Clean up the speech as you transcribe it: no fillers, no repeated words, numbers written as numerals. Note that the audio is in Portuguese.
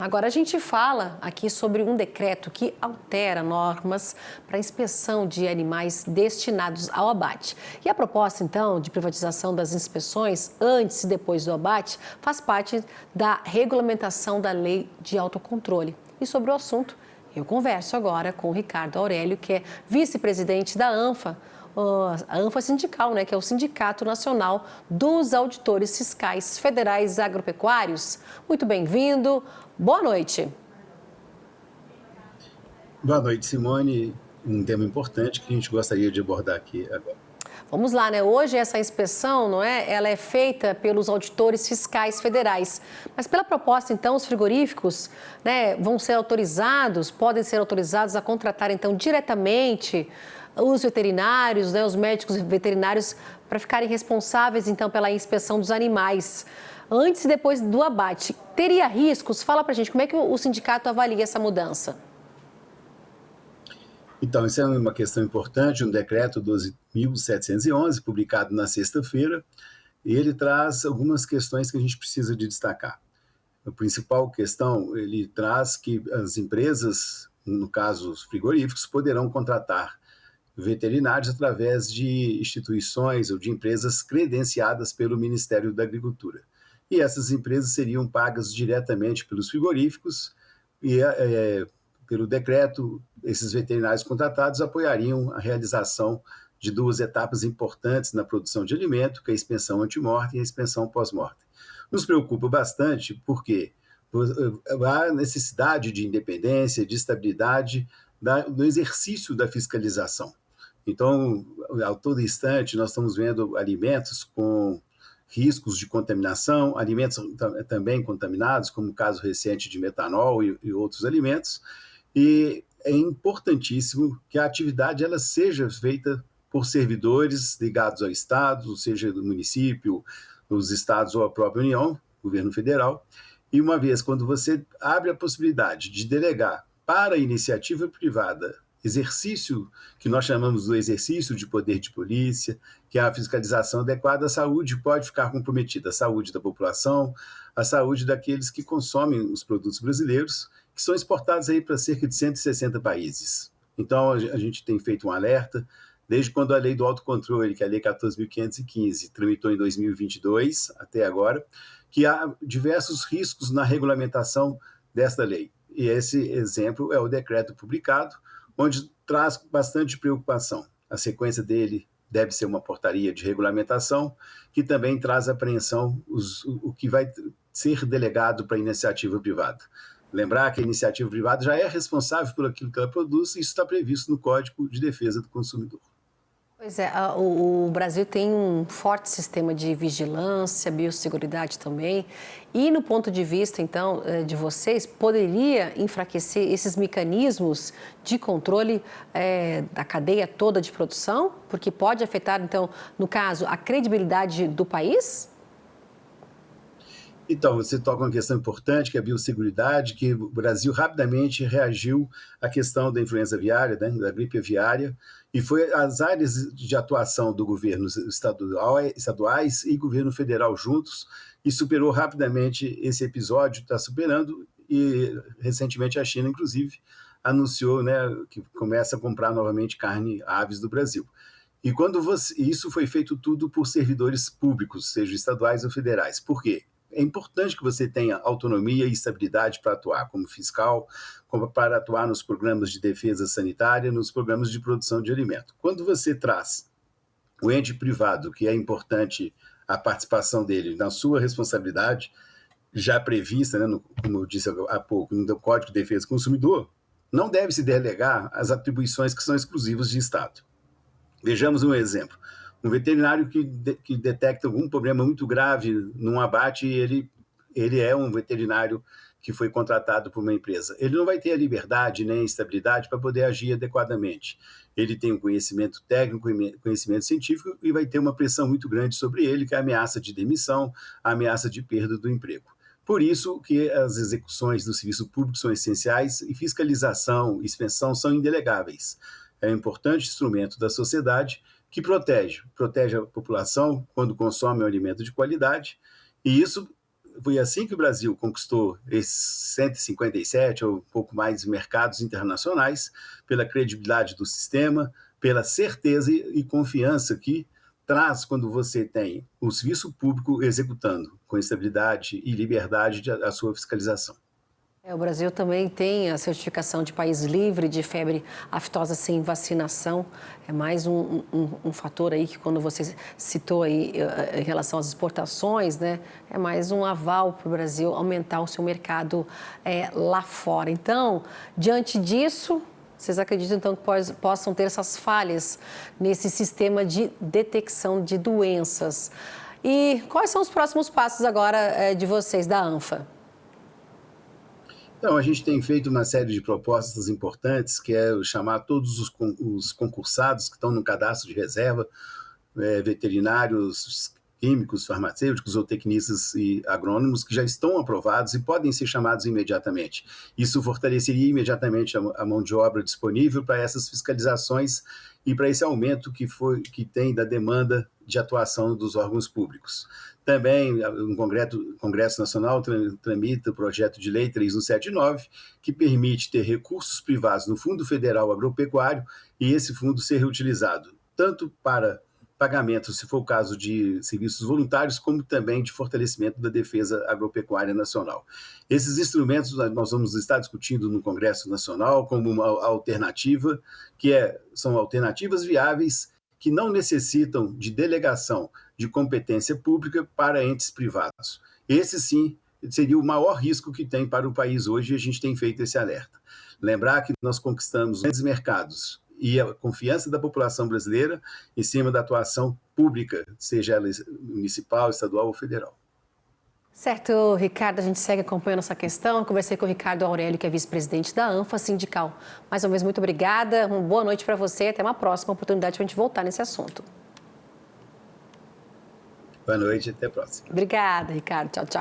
Agora a gente fala aqui sobre um decreto que altera normas para a inspeção de animais destinados ao abate. E a proposta, então, de privatização das inspeções antes e depois do abate faz parte da regulamentação da lei de autocontrole. E sobre o assunto, eu converso agora com o Ricardo Aurélio, que é vice-presidente da ANFA, a ANFA Sindical, né, que é o Sindicato Nacional dos Auditores Fiscais Federais Agropecuários. Muito bem-vindo. Boa noite. Boa noite, Simone. Um tema importante que a gente gostaria de abordar aqui agora. Vamos lá, né? Hoje essa inspeção, não é? Ela é feita pelos auditores fiscais federais. Mas pela proposta, então, os frigoríficos, né, vão ser autorizados, podem ser autorizados a contratar, então, diretamente os veterinários, né, os médicos veterinários, para ficarem responsáveis, então, pela inspeção dos animais antes e depois do abate. Teria riscos? Fala pra gente, como é que o sindicato avalia essa mudança? Então, isso é uma questão importante, um decreto 12.711, publicado na sexta-feira, e ele traz algumas questões que a gente precisa de destacar. A principal questão, ele traz que as empresas, no caso os frigoríficos, poderão contratar veterinários através de instituições ou de empresas credenciadas pelo Ministério da Agricultura. E essas empresas seriam pagas diretamente pelos frigoríficos e, pelo decreto, esses veterinários contratados apoiariam a realização de duas etapas importantes na produção de alimento, que é a inspeção antemortem e a inspeção pós-mortem. Nos preocupa bastante porque há necessidade de independência, de estabilidade do exercício da fiscalização. Então, a todo instante, nós estamos vendo alimentos com riscos de contaminação, alimentos também contaminados, como o caso recente de metanol e outros alimentos, e é importantíssimo que a atividade ela seja feita por servidores ligados ao Estado, seja do município, os estados ou a própria União, governo federal, e uma vez quando você abre a possibilidade de delegar para a iniciativa privada exercício, que nós chamamos do exercício de poder de polícia, que é a fiscalização adequada, a saúde pode ficar comprometida, a saúde da população, a saúde daqueles que consomem os produtos brasileiros, que são exportados aí para cerca de 160 países. Então, a gente tem feito um alerta, desde quando a lei do autocontrole, que é a lei 14.515, tramitou em 2022, até agora, que há diversos riscos na regulamentação desta lei. E esse exemplo é o decreto publicado, onde traz bastante preocupação. A sequência dele deve ser uma portaria de regulamentação, que também traz apreensão o que vai ser delegado para a iniciativa privada. Lembrar que a iniciativa privada já é responsável por aquilo que ela produz, e isso está previsto no Código de Defesa do Consumidor. Pois é, o Brasil tem um forte sistema de vigilância, biosseguridade também. E no ponto de vista, então, de vocês, poderia enfraquecer esses mecanismos de controle da cadeia toda de produção? Porque pode afetar, então, no caso, a credibilidade do país? Então, você toca uma questão importante, que é a biosseguridade, que o Brasil rapidamente reagiu à questão da influenza aviária, né, da gripe aviária, e foi as áreas de atuação do governo estaduais e governo federal juntos, e superou rapidamente esse episódio, está superando, e recentemente a China, inclusive, anunciou, né, que começa a comprar novamente carne, aves do Brasil. E isso foi feito tudo por servidores públicos, sejam estaduais ou federais. Por quê? É importante que você tenha autonomia e estabilidade para atuar como fiscal, como para atuar nos programas de defesa sanitária, nos programas de produção de alimento. Quando você traz o ente privado, que é importante a participação dele na sua responsabilidade, já prevista, né, como eu disse há pouco, no Código de Defesa do Consumidor, não deve se delegar as atribuições que são exclusivas de Estado. Vejamos um exemplo. Um veterinário que detecta algum problema muito grave num abate, ele é um veterinário que foi contratado por uma empresa. Ele não vai ter a liberdade nem a estabilidade para poder agir adequadamente. Ele tem um conhecimento técnico, conhecimento científico, e vai ter uma pressão muito grande sobre ele, que é a ameaça de demissão, a ameaça de perda do emprego. Por isso que as execuções do serviço público são essenciais e fiscalização e inspeção são indelegáveis. É um importante instrumento da sociedade que protege a população quando consome um alimento de qualidade, e isso foi assim que o Brasil conquistou esses 157 ou um pouco mais mercados internacionais, pela credibilidade do sistema, pela certeza e confiança que traz quando você tem o serviço público executando com estabilidade e liberdade a sua fiscalização. O Brasil também tem a certificação de país livre de febre aftosa sem vacinação. É mais um fator aí que, quando você citou aí em relação às exportações, né, é mais um aval para o Brasil aumentar o seu mercado lá fora. Então, diante disso, vocês acreditam então que possam ter essas falhas nesse sistema de detecção de doenças? E quais são os próximos passos agora de vocês, da ANFA? Então, a gente tem feito uma série de propostas importantes, que é chamar todos os concursados que estão no cadastro de reserva, veterinários, químicos, farmacêuticos, zootecnistas e agrônomos que já estão aprovados e podem ser chamados imediatamente. Isso fortaleceria imediatamente a mão de obra disponível para essas fiscalizações e para esse aumento que tem da demanda de atuação dos órgãos públicos. Também o Congresso Nacional tramita o projeto de lei 3179, que permite ter recursos privados no Fundo Federal Agropecuário e esse fundo ser reutilizado tanto para pagamento, se for o caso de serviços voluntários, como também de fortalecimento da defesa agropecuária nacional. Esses instrumentos nós vamos estar discutindo no Congresso Nacional como uma alternativa, são alternativas viáveis que não necessitam de delegação de competência pública para entes privados. Esse, sim, seria o maior risco que tem para o país hoje, e a gente tem feito esse alerta. Lembrar que nós conquistamos grandes mercados e a confiança da população brasileira em cima da atuação pública, seja ela municipal, estadual ou federal. Certo, Ricardo, a gente segue acompanhando essa questão. Conversei com o Ricardo Aurélio, que é vice-presidente da ANFA Sindical. Mais uma vez, muito obrigada, uma boa noite para você e até uma próxima oportunidade para a gente voltar nesse assunto. Boa noite e até a próxima. Obrigada, Ricardo. Tchau, tchau.